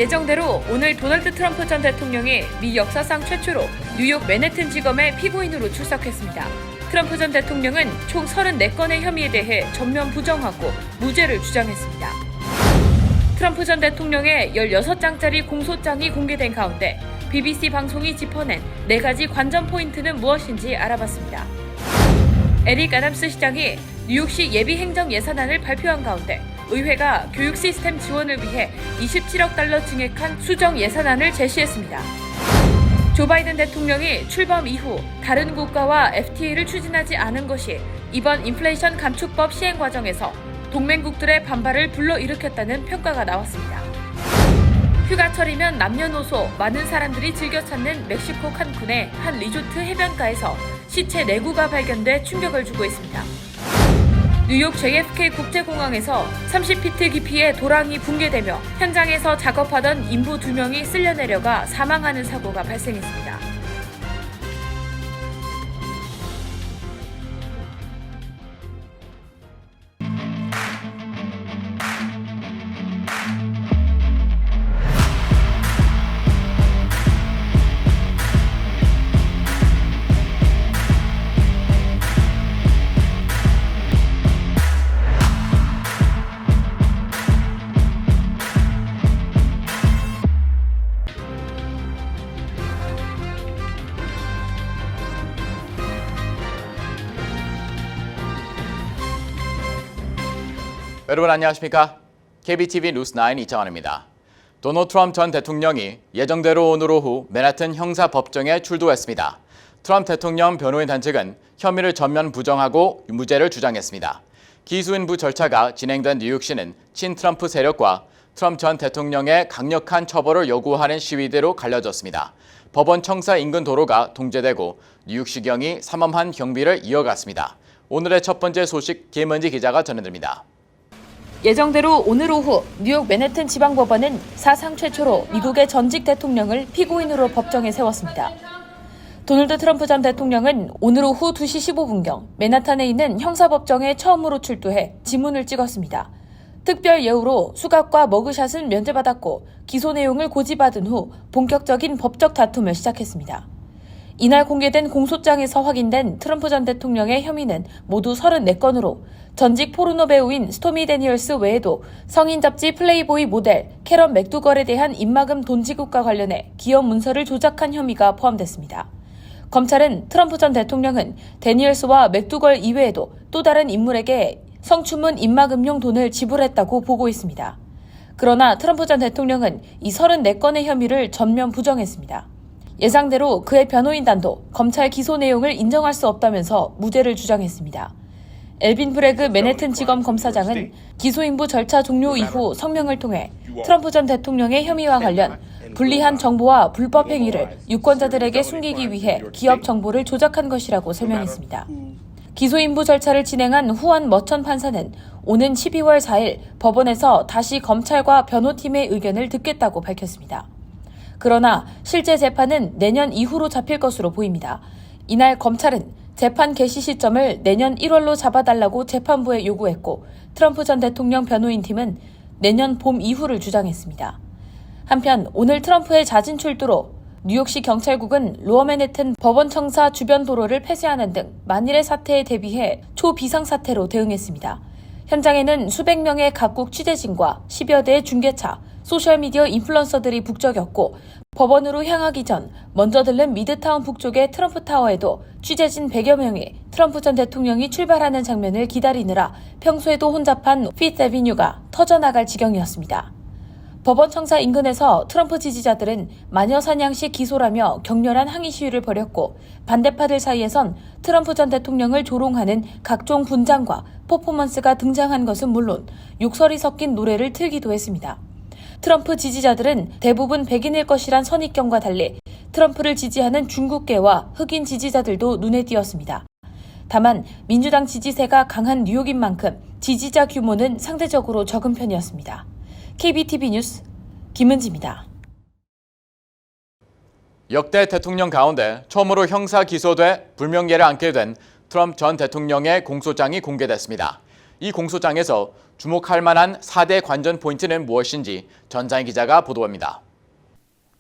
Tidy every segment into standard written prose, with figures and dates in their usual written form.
예정대로 오늘 도널드 트럼프 전 대통령이 미 역사상 최초로 뉴욕 맨해튼 지검에 피고인으로 출석했습니다. 트럼프 전 대통령은 총 34건의 혐의에 대해 전면 부정하고 무죄를 주장했습니다. 트럼프 전 대통령의 16장짜리 공소장이 공개된 가운데 BBC 방송이 짚어낸 4가지 관전 포인트는 무엇인지 알아봤습니다. 에릭 애덤스 시장이 뉴욕시 예비 행정 예산안을 발표한 가운데 의회가 교육 시스템 지원을 위해 27억 달러 증액한 수정 예산안을 제시했습니다. 조 바이든 대통령이 출범 이후 다른 국가와 FTA를 추진하지 않은 것이 이번 인플레이션 감축법 시행 과정에서 동맹국들의 반발을 불러일으켰다는 평가가 나왔습니다. 휴가철이면 남녀노소 많은 사람들이 즐겨 찾는 멕시코 칸쿤의 한 리조트 해변가에서 시체 4구가 발견돼 충격을 주고 있습니다. 뉴욕 JFK 국제공항에서 30피트 깊이의 도랑이 붕괴되며 현장에서 작업하던 인부 2명이 쓸려 내려가 사망하는 사고가 발생했습니다. 여러분 안녕하십니까? KBTV 뉴스9 이창환입니다. 도널드 트럼프 전 대통령이 예정대로 오늘 오후 맨해튼 형사법정에 출두했습니다. 트럼프 대통령 변호인 단측은 혐의를 전면 부정하고 무죄를 주장했습니다. 기소인부 절차가 진행된 뉴욕시는 친트럼프 세력과 트럼프 전 대통령의 강력한 처벌을 요구하는 시위대로 갈려졌습니다. 법원 청사 인근 도로가 통제되고 뉴욕시경이 삼엄한 경비를 이어갔습니다. 오늘의 첫 번째 소식 김은지 기자가 전해드립니다. 예정대로 오늘 오후 뉴욕 맨해튼 지방법원은 사상 최초로 미국의 전직 대통령을 피고인으로 법정에 세웠습니다. 도널드 트럼프 전 대통령은 오늘 오후 2시 15분경 맨하탄에 있는 형사법정에 처음으로 출두해 지문을 찍었습니다. 특별 예우로 수갑과 머그샷은 면제받았고 기소 내용을 고지받은 후 본격적인 법적 다툼을 시작했습니다. 이날 공개된 공소장에서 확인된 트럼프 전 대통령의 혐의는 모두 34건으로 전직 포르노 배우인 스토미 데니얼스 외에도 성인 잡지 플레이보이 모델 캐런 맥두걸에 대한 입막음 돈 지급과 관련해 기업 문서를 조작한 혐의가 포함됐습니다. 검찰은 트럼프 전 대통령은 데니얼스와 맥두걸 이외에도 또 다른 인물에게 성추문 입막음용 돈을 지불했다고 보고 있습니다. 그러나 트럼프 전 대통령은 이 34건의 혐의를 전면 부정했습니다. 예상대로 그의 변호인단도 검찰 기소 내용을 인정할 수 없다면서 무죄를 주장했습니다. 엘빈 브래그 맨해튼 지검 검사장은 기소인부 절차 종료 이후 성명을 통해 트럼프 전 대통령의 혐의와 관련 불리한 정보와 불법 행위를 유권자들에게 숨기기 위해 기업 정보를 조작한 것이라고 설명했습니다. 기소인부 절차를 진행한 후안 머천 판사는 오는 12월 4일 법원에서 다시 검찰과 변호팀의 의견을 듣겠다고 밝혔습니다. 그러나 실제 재판은 내년 이후로 잡힐 것으로 보입니다. 이날 검찰은 재판 개시 시점을 내년 1월로 잡아달라고 재판부에 요구했고 트럼프 전 대통령 변호인팀은 내년 봄 이후를 주장했습니다. 한편 오늘 트럼프의 잦은 출두로 뉴욕시 경찰국은 로어 맨해튼 법원 청사 주변 도로를 폐쇄하는 등 만일의 사태에 대비해 초비상사태로 대응했습니다. 현장에는 수백 명의 각국 취재진과 10여 대의 중계차, 소셜미디어 인플루언서들이 북적였고 법원으로 향하기 전 먼저 들른 미드타운 북쪽의 트럼프 타워에도 취재진 100여 명이 트럼프 전 대통령이 출발하는 장면을 기다리느라 평소에도 혼잡한 피트 애비뉴가 터져나갈 지경이었습니다. 법원 청사 인근에서 트럼프 지지자들은 마녀 사냥식 기소라며 격렬한 항의 시위를 벌였고 반대파들 사이에선 트럼프 전 대통령을 조롱하는 각종 분장과 퍼포먼스가 등장한 것은 물론 욕설이 섞인 노래를 틀기도 했습니다. 트럼프 지지자들은 대부분 백인일 것이란 선입견과 달리 트럼프를 지지하는 중국계와 흑인 지지자들도 눈에 띄었습니다. 다만 민주당 지지세가 강한 뉴욕인 만큼 지지자 규모는 상대적으로 적은 편이었습니다. KBTV 뉴스 김은지입니다. 역대 대통령 가운데 처음으로 형사 기소돼 불명예를 안게 된 트럼프 전 대통령의 공소장이 공개됐습니다. 이 공소장에서 주목할 만한 4대 관전 포인트는 무엇인지 전장희 기자가 보도합니다.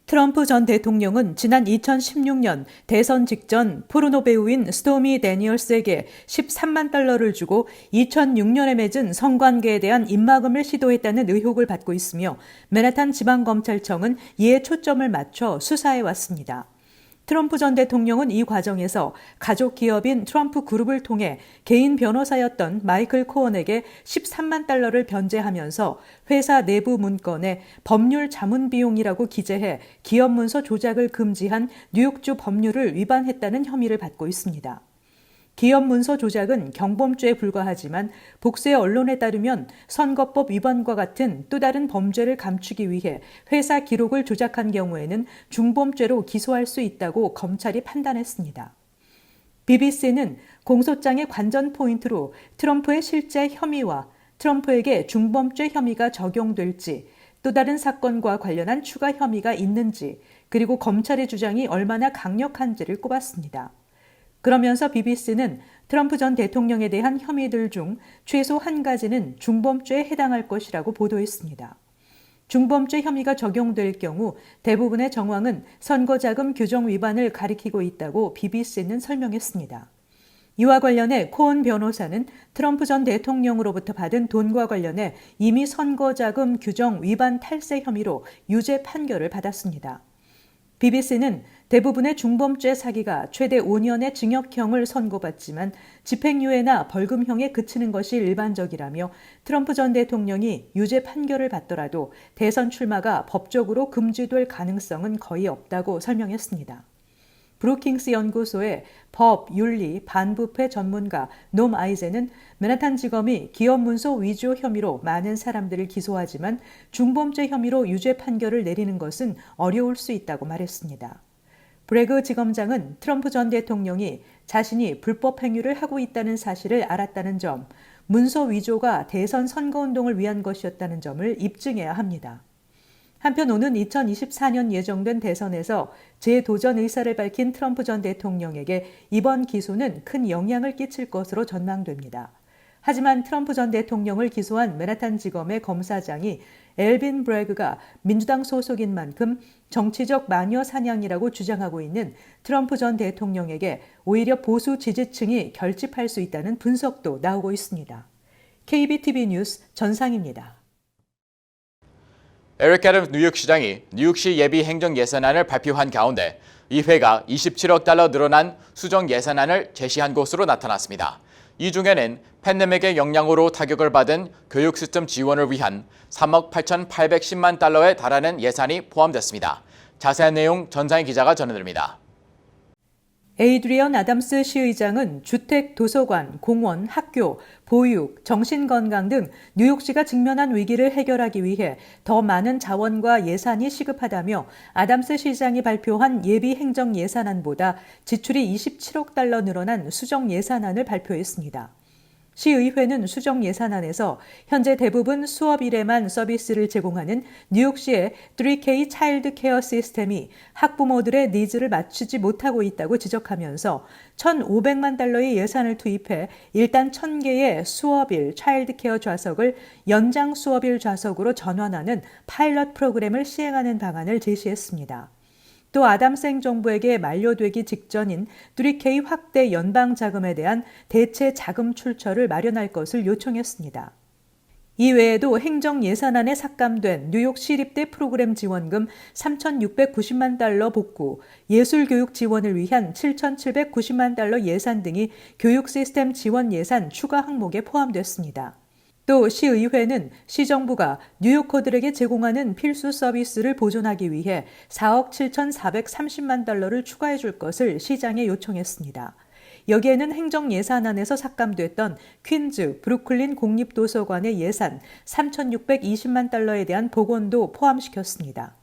트럼프 전 대통령은 지난 2016년 대선 직전 포르노 배우인 스토미 데니얼스에게 13만 달러를 주고 2006년에 맺은 성관계에 대한 입막음을 시도했다는 의혹을 받고 있으며 맨하탄 지방검찰청은 이에 초점을 맞춰 수사해 왔습니다. 트럼프 전 대통령은 이 과정에서 가족 기업인 트럼프 그룹을 통해 개인 변호사였던 마이클 코언에게 13만 달러를 변제하면서 회사 내부 문건에 법률 자문 비용이라고 기재해 기업 문서 조작을 금지한 뉴욕주 법률을 위반했다는 혐의를 받고 있습니다. 기업 문서 조작은 경범죄에 불과하지만 복수의 언론에 따르면 선거법 위반과 같은 또 다른 범죄를 감추기 위해 회사 기록을 조작한 경우에는 중범죄로 기소할 수 있다고 검찰이 판단했습니다. BBC는 공소장의 관전 포인트로 트럼프의 실제 혐의와 트럼프에게 중범죄 혐의가 적용될지, 또 다른 사건과 관련한 추가 혐의가 있는지, 그리고 검찰의 주장이 얼마나 강력한지를 꼽았습니다. 그러면서 BBC는 트럼프 전 대통령에 대한 혐의들 중 최소 한 가지는 중범죄에 해당할 것이라고 보도했습니다. 중범죄 혐의가 적용될 경우 대부분의 정황은 선거자금 규정 위반을 가리키고 있다고 BBC는 설명했습니다. 이와 관련해 코언 변호사는 트럼프 전 대통령으로부터 받은 돈과 관련해 이미 선거자금 규정 위반 탈세 혐의로 유죄 판결을 받았습니다. BBC는 대부분의 중범죄 사기가 최대 5년의 징역형을 선고받지만 집행유예나 벌금형에 그치는 것이 일반적이라며 트럼프 전 대통령이 유죄 판결을 받더라도 대선 출마가 법적으로 금지될 가능성은 거의 없다고 설명했습니다. 브루킹스 연구소의 법, 윤리, 반부패 전문가 놈 아이젠은 맨하탄 지검이 기업 문서 위조 혐의로 많은 사람들을 기소하지만 중범죄 혐의로 유죄 판결을 내리는 것은 어려울 수 있다고 말했습니다. 브래그 지검장은 트럼프 전 대통령이 자신이 불법 행위를 하고 있다는 사실을 알았다는 점, 문서 위조가 대선 선거운동을 위한 것이었다는 점을 입증해야 합니다. 한편 오는 2024년 예정된 대선에서 재도전 의사를 밝힌 트럼프 전 대통령에게 이번 기소는 큰 영향을 끼칠 것으로 전망됩니다. 하지만 트럼프 전 대통령을 기소한 맨하탄 지검의 검사장이 엘빈 브래그가 민주당 소속인 만큼 정치적 마녀 사냥이라고 주장하고 있는 트럼프 전 대통령에게 오히려 보수 지지층이 결집할 수 있다는 분석도 나오고 있습니다. KBTV 뉴스 전상입니다. 에릭 애덤스 뉴욕시장이 뉴욕시 예비 행정 예산안을 발표한 가운데 의회가 27억 달러 늘어난 수정 예산안을 제시한 것으로 나타났습니다. 이 중에는 팬데믹의 영향으로 타격을 받은 교육 시스템 지원을 위한 3억 8,810만 달러에 달하는 예산이 포함됐습니다. 자세한 내용 전상희 기자가 전해드립니다. 에이드리언 아담스 시의장은 주택, 도서관, 공원, 학교, 보육, 정신건강 등 뉴욕시가 직면한 위기를 해결하기 위해 더 많은 자원과 예산이 시급하다며 아담스 시장이 발표한 예비 행정 예산안보다 지출이 27억 달러 늘어난 수정 예산안을 발표했습니다. 시의회는 수정 예산안에서 현재 대부분 수업 일에만 서비스를 제공하는 뉴욕시의 3K 차일드 케어 시스템이 학부모들의 니즈를 맞추지 못하고 있다고 지적하면서 1,500만 달러의 예산을 투입해 일단 1,000개의 수업일 차일드 케어 좌석을 연장 수업일 좌석으로 전환하는 파일럿 프로그램을 시행하는 방안을 제시했습니다. 또 아담스 행정부에게 만료되기 직전인 3K 확대 연방 자금에 대한 대체 자금 출처를 마련할 것을 요청했습니다. 이외에도 행정 예산안에 삭감된 뉴욕 시립대 프로그램 지원금 3,690만 달러 복구, 예술교육 지원을 위한 7,790만 달러 예산 등이 교육 시스템 지원 예산 추가 항목에 포함됐습니다. 또 시의회는 시정부가 뉴요커들에게 제공하는 필수 서비스를 보존하기 위해 4억 7,430만 달러를 추가해 줄 것을 시장에 요청했습니다. 여기에는 행정 예산안에서 삭감됐던 퀸즈, 브루클린 공립도서관의 예산 3,620만 달러에 대한 복원도 포함시켰습니다.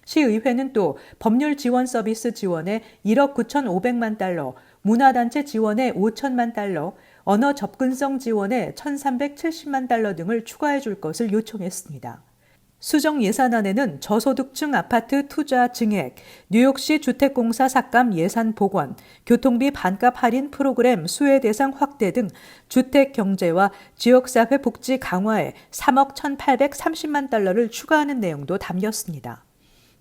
시의회는 또 법률 지원 서비스 지원에 1억 9,500만 달러, 문화단체 지원에 5천만 달러, 언어 접근성 지원에 1,370만 달러 등을 추가해 줄 것을 요청했습니다. 수정 예산안에는 저소득층 아파트 투자 증액, 뉴욕시 주택공사 삭감 예산 복원, 교통비 반값 할인 프로그램 수혜 대상 확대 등 주택 경제와 지역사회 복지 강화에 3억 1,830만 달러를 추가하는 내용도 담겼습니다.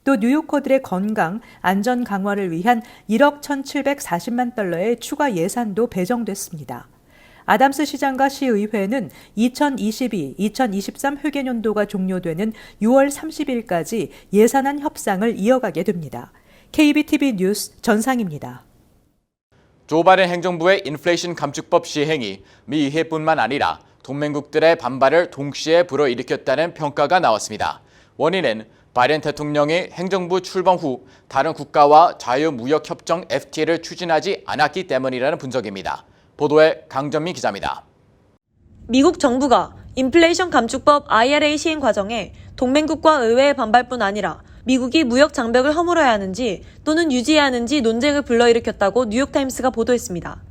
또 뉴요커들의 건강, 안전 강화를 위한 1억 1,740만 달러의 추가 예산도 배정됐습니다. 아담스 시장과 시의회는 2022-2023 회계년도가 종료되는 6월 30일까지 예산안 협상을 이어가게 됩니다. KBTV 뉴스 전상입니다. 조 바이든 행정부의 인플레이션 감축법 시행이 미 의회뿐만 아니라 동맹국들의 반발을 동시에 불어일으켰다는 평가가 나왔습니다. 원인은 바이든 대통령이 행정부 출범 후 다른 국가와 자유무역협정 FTA를 추진하지 않았기 때문이라는 분석입니다. 보도에 강전민 기자입니다. 미국 정부가 인플레이션 감축법 IRA 시행 과정에 동맹국과 의회의 반발뿐 아니라 미국이 무역 장벽을 허물어야 하는지 또는 유지해야 하는지 논쟁을 불러일으켰다고 뉴욕타임스가 보도했습니다.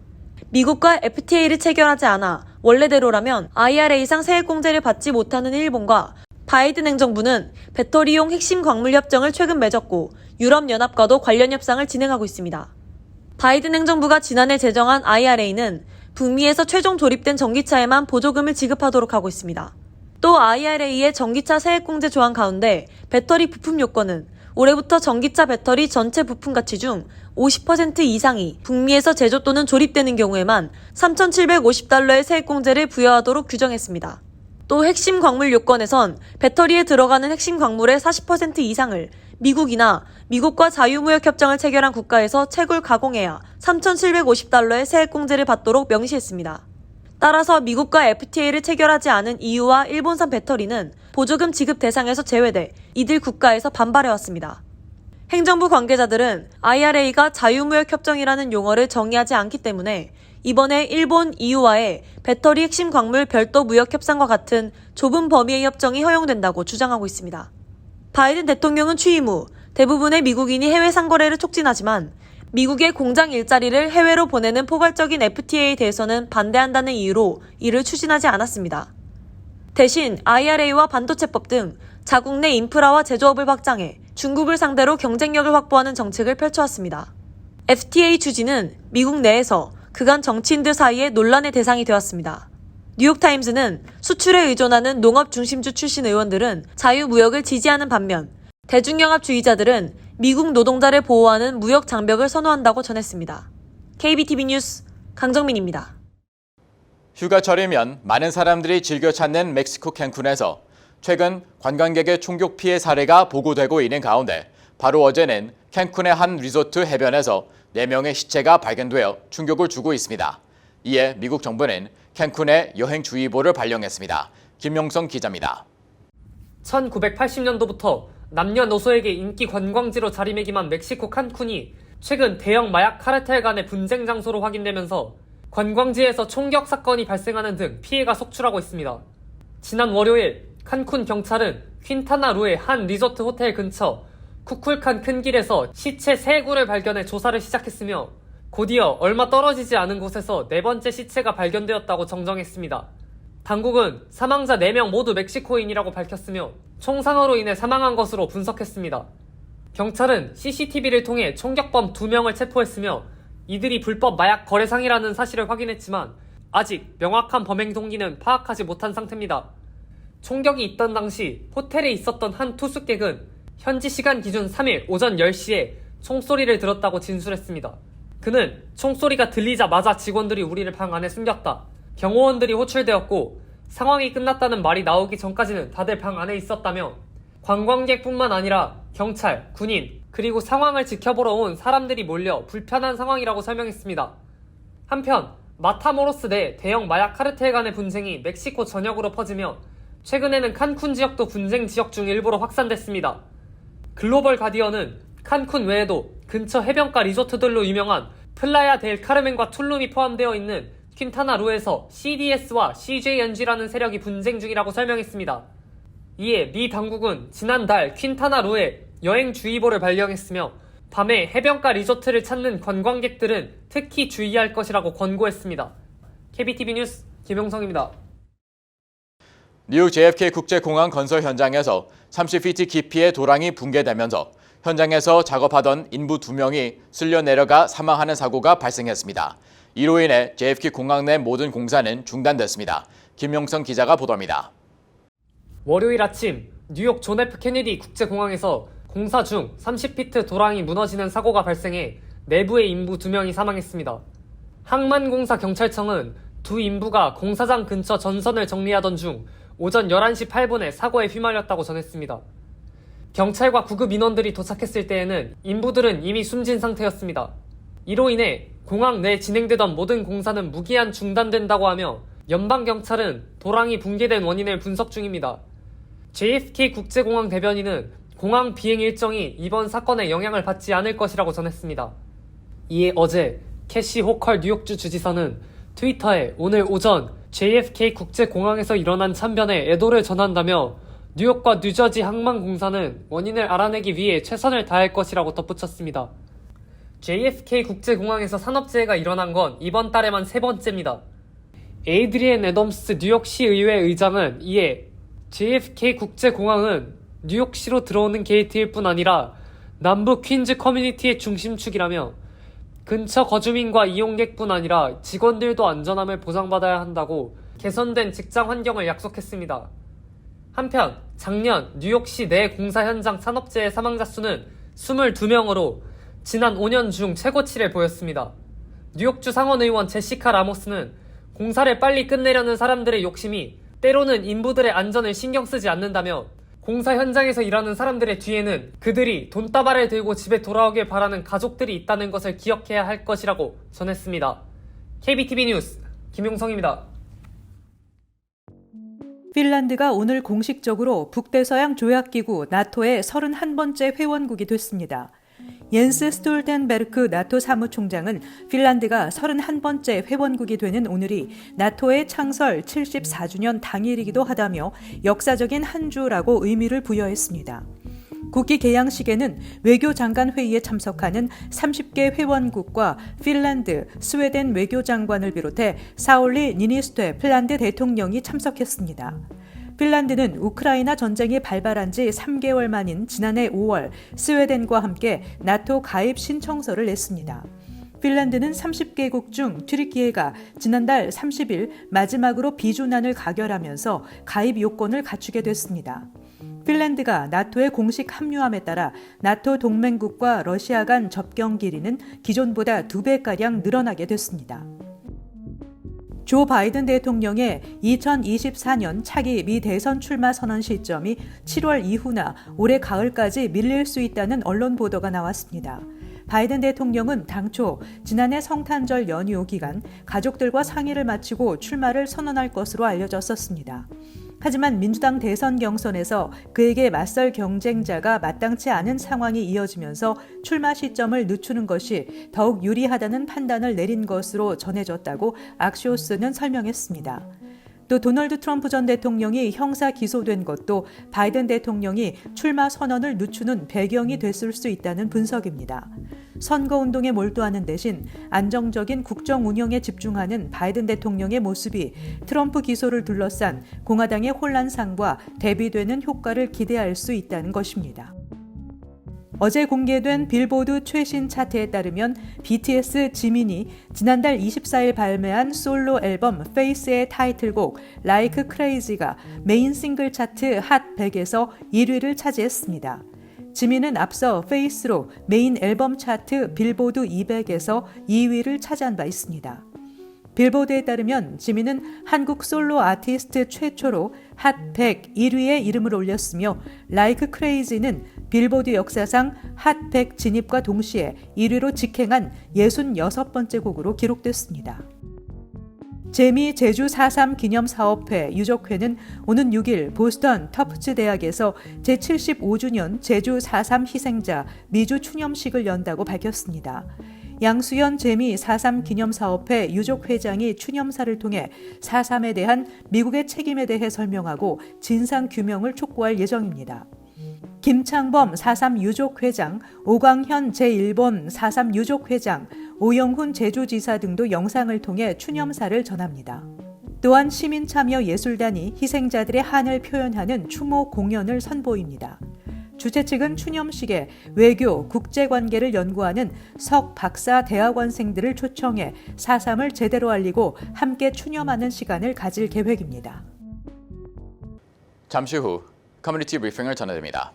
미국과 FTA를 체결하지 않아 원래대로라면 IRA상 세액공제를 받지 못하는 일본과 바이든 행정부는 배터리용 핵심 광물 협정을 최근 맺었고 유럽연합과도 관련 협상을 진행하고 있습니다. 바이든 행정부가 지난해 제정한 IRA는 북미에서 최종 조립된 전기차에만 보조금을 지급하도록 하고 있습니다. 또 IRA의 전기차 세액공제 조항 가운데 배터리 부품 요건은 올해부터 전기차 배터리 전체 부품 가치 중 50% 이상이 북미에서 제조 또는 조립되는 경우에만 3,750달러의 세액공제를 부여하도록 규정했습니다. 또 핵심 광물 요건에선 배터리에 들어가는 핵심 광물의 40% 이상을 미국이나 미국과 자유무역 협정을 체결한 국가에서 채굴 가공해야 3,750달러의 세액공제를 받도록 명시했습니다. 따라서 미국과 FTA를 체결하지 않은 EU와 일본산 배터리는 보조금 지급 대상에서 제외돼 이들 국가에서 반발해왔습니다. 행정부 관계자들은 IRA가 자유무역 협정이라는 용어를 정의하지 않기 때문에 이번에 일본, EU와의 배터리 핵심 광물 별도 무역 협상과 같은 좁은 범위의 협정이 허용된다고 주장하고 있습니다. 바이든 대통령은 취임 후 대부분의 미국인이 해외 상거래를 촉진하지만 미국의 공장 일자리를 해외로 보내는 포괄적인 FTA에 대해서는 반대한다는 이유로 이를 추진하지 않았습니다. 대신 IRA와 반도체법 등 자국 내 인프라와 제조업을 확장해 중국을 상대로 경쟁력을 확보하는 정책을 펼쳐왔습니다. FTA 추진은 미국 내에서 그간 정치인들 사이에 논란의 대상이 되었습니다. 뉴욕타임스는 수출에 의존하는 농업 중심주 출신 의원들은 자유무역을 지지하는 반면 대중영합주의자들은 미국 노동자를 보호하는 무역 장벽을 선호한다고 전했습니다. KBTV 뉴스 강정민입니다. 휴가철이면 많은 사람들이 즐겨 찾는 멕시코 캔쿤에서 최근 관광객의 총격 피해 사례가 보고되고 있는 가운데 바로 어제는 캔쿤의 한 리조트 해변에서 4명의 시체가 발견되어 충격을 주고 있습니다. 이에 미국 정부는 캔쿤에 여행주의보를 발령했습니다. 김용성 기자입니다. 1980년도부터 남녀노소에게 인기 관광지로 자리매김한 멕시코 칸쿤이 최근 대형 마약 카르텔 간의 분쟁 장소로 확인되면서 관광지에서 총격 사건이 발생하는 등 피해가 속출하고 있습니다. 지난 월요일 칸쿤 경찰은 퀸타나루의 한 리조트 호텔 근처 쿠쿨칸 큰 길에서 시체 3구를 발견해 조사를 시작했으며 곧이어 얼마 떨어지지 않은 곳에서 4번째 시체가 발견되었다고 정정했습니다. 당국은 사망자 4명 모두 멕시코인이라고 밝혔으며 총상으로 인해 사망한 것으로 분석했습니다. 경찰은 CCTV를 통해 총격범 2명을 체포했으며 이들이 불법 마약 거래상이라는 사실을 확인했지만 아직 명확한 범행 동기는 파악하지 못한 상태입니다. 총격이 있던 당시 호텔에 있었던 한 투숙객은 현지 시간 기준 3일 오전 10시에 총소리를 들었다고 진술했습니다. 그는 총소리가 들리자마자 직원들이 우리를 방 안에 숨겼다. 경호원들이 호출되었고 상황이 끝났다는 말이 나오기 전까지는 다들 방 안에 있었다며 관광객뿐만 아니라 경찰, 군인, 그리고 상황을 지켜보러 온 사람들이 몰려 불편한 상황이라고 설명했습니다. 한편 마타모로스 내 대형 마약 카르텔 간의 분쟁이 멕시코 전역으로 퍼지며 최근에는 칸쿤 지역도 분쟁 지역 중 일부로 확산됐습니다. 글로벌 가디언은 칸쿤 외에도 근처 해변가 리조트들로 유명한 플라야 델 카르멘과 툴룸이 포함되어 있는 퀸타나루에서 CDS와 CJNG라는 세력이 분쟁 중이라고 설명했습니다. 이에 미 당국은 지난달 퀸타나루에 여행주의보를 발령했으며 밤에 해변가 리조트를 찾는 관광객들은 특히 주의할 것이라고 권고했습니다. KBTV 뉴스 김용성입니다. 뉴욕 JFK 국제공항 건설 현장에서 30피트 깊이의 도랑이 붕괴되면서 현장에서 작업하던 인부 2명이 쓸려 내려가 사망하는 사고가 발생했습니다. 이로 인해 JFK 공항 내 모든 공사는 중단됐습니다. 김용성 기자가 보도합니다. 월요일 아침 뉴욕 존 F 케네디 국제공항에서 공사 중 30피트 도랑이 무너지는 사고가 발생해 내부의 인부 2명이 사망했습니다. 항만공사 경찰청은 두 인부가 공사장 근처 전선을 정리하던 중 오전 11시 8분에 사고에 휘말렸다고 전했습니다. 경찰과 구급 인원들이 도착했을 때에는 인부들은 이미 숨진 상태였습니다. 이로 인해 공항 내 진행되던 모든 공사는 무기한 중단된다고 하며 연방경찰은 도랑이 붕괴된 원인을 분석 중입니다. JFK 국제공항 대변인은 공항 비행 일정이 이번 사건에 영향을 받지 않을 것이라고 전했습니다. 이에 어제 캐시 호컬 뉴욕주 주지사는 트위터에 오늘 오전 JFK 국제공항에서 일어난 참변에 애도를 전한다며 뉴욕과 뉴저지 항만공사는 원인을 알아내기 위해 최선을 다할 것이라고 덧붙였습니다. JFK 국제공항에서 산업재해가 일어난 건 이번 달에만 3번째입니다. 에이드리엔 애덤스 뉴욕시 의회 의장은 이에 JFK 국제공항은 뉴욕시로 들어오는 게이트일 뿐 아니라 남부 퀸즈 커뮤니티의 중심축이라며 근처 거주민과 이용객뿐 아니라 직원들도 안전함을 보장받아야 한다고 개선된 직장 환경을 약속했습니다. 한편 작년 뉴욕시 내 공사 현장 산업재해 사망자 수는 22명으로 지난 5년 중 최고치를 보였습니다. 뉴욕주 상원의원 제시카 라모스는 공사를 빨리 끝내려는 사람들의 욕심이 때로는 인부들의 안전을 신경 쓰지 않는다며 공사 현장에서 일하는 사람들의 뒤에는 그들이 돈다발을 들고 집에 돌아오길 바라는 가족들이 있다는 것을 기억해야 할 것이라고 전했습니다. KBTV 뉴스 김용성입니다. 핀란드가 오늘 공식적으로 북대서양 조약기구 나토의 31번째 회원국이 됐습니다. 옌스 스톨텐베르크 나토 사무총장은 핀란드가 31번째 회원국이 되는 오늘이 나토의 창설 74주년 당일이기도 하다며 역사적인 한 주라고 의미를 부여했습니다. 국기 개양식에는 외교장관 회의에 참석하는 30개 회원국과 핀란드, 스웨덴 외교장관을 비롯해 사올리 니니스토 핀란드 대통령이 참석했습니다. 핀란드는 우크라이나 전쟁이 발발한 지 3개월 만인 지난해 5월 스웨덴과 함께 나토 가입 신청서를 냈습니다. 핀란드는 30개국 중 튀르키예가 지난달 30일 마지막으로 비준안을 가결하면서 가입 요건을 갖추게 됐습니다. 핀란드가 나토에 공식 합류함에 따라 나토 동맹국과 러시아 간 접경 길이는 기존보다 2배가량 늘어나게 됐습니다. 조 바이든 대통령의 2024년 차기 미 대선 출마 선언 시점이 7월 이후나 올해 가을까지 밀릴 수 있다는 언론 보도가 나왔습니다. 바이든 대통령은 당초 지난해 성탄절 연휴 기간 가족들과 상의를 마치고 출마를 선언할 것으로 알려졌었습니다. 하지만 민주당 대선 경선에서 그에게 맞설 경쟁자가 마땅치 않은 상황이 이어지면서 출마 시점을 늦추는 것이 더욱 유리하다는 판단을 내린 것으로 전해졌다고 악시오스는 설명했습니다. 또 도널드 트럼프 전 대통령이 형사 기소된 것도 바이든 대통령이 출마 선언을 늦추는 배경이 됐을 수 있다는 분석입니다. 선거운동에 몰두하는 대신 안정적인 국정 운영에 집중하는 바이든 대통령의 모습이 트럼프 기소를 둘러싼 공화당의 혼란상과 대비되는 효과를 기대할 수 있다는 것입니다. 어제 공개된 빌보드 최신 차트에 따르면 BTS 지민이 지난달 24일 발매한 솔로 앨범 페이스의 타이틀곡 Like Crazy가 메인 싱글 차트 핫 100에서 1위를 차지했습니다. 지민은 앞서 페이스로 메인 앨범 차트 빌보드 200에서 2위를 차지한 바 있습니다. 빌보드에 따르면 지민은 한국 솔로 아티스트 최초로 핫 100 1위에 이름을 올렸으며 Like Crazy는 빌보드 역사상 핫 100 진입과 동시에 1위로 직행한 66번째 곡으로 기록됐습니다. 재미 제주 4.3 기념사업회 유족회는 오는 6일 보스턴 터프츠 대학에서 제75주년 제주 4.3 희생자 미주 추념식을 연다고 밝혔습니다. 양수연 재미 4.3 기념사업회 유족회장이 추념사를 통해 4.3에 대한 미국의 책임에 대해 설명하고 진상규명을 촉구할 예정입니다. 김창범 4.3 유족회장, 오광현 제1본 4.3 유족회장, 오영훈 제주지사 등도 영상을 통해 추념사를 전합니다. 또한 시민참여예술단이 희생자들의 한을 표현하는 추모 공연을 선보입니다. 주최 측은 추념식에 외교, 국제관계를 연구하는 석 박사 대학원생들을 초청해 4.3을 제대로 알리고 함께 추념하는 시간을 가질 계획입니다. 잠시 후 커뮤니티 브리핑을 전해드립니다.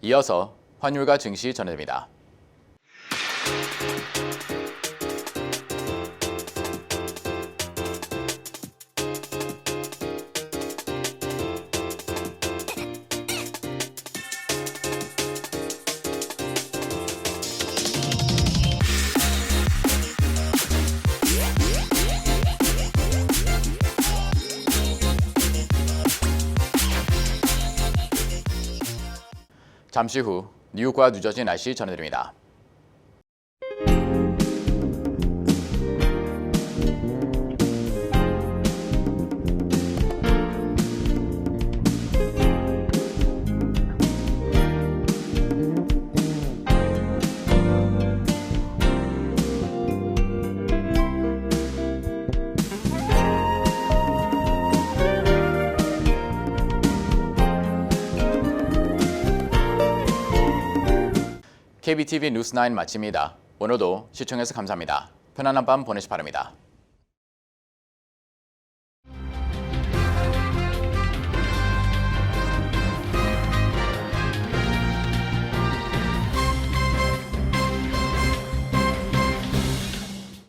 이어서 환율과 증시 전해드립니다. 잠시 후 뉴욕과 뉴저지 날씨 전해드립니다. KBTV 뉴스9 마칩니다. 오늘도 시청해서 감사합니다. 편안한 밤 보내시 바랍니다.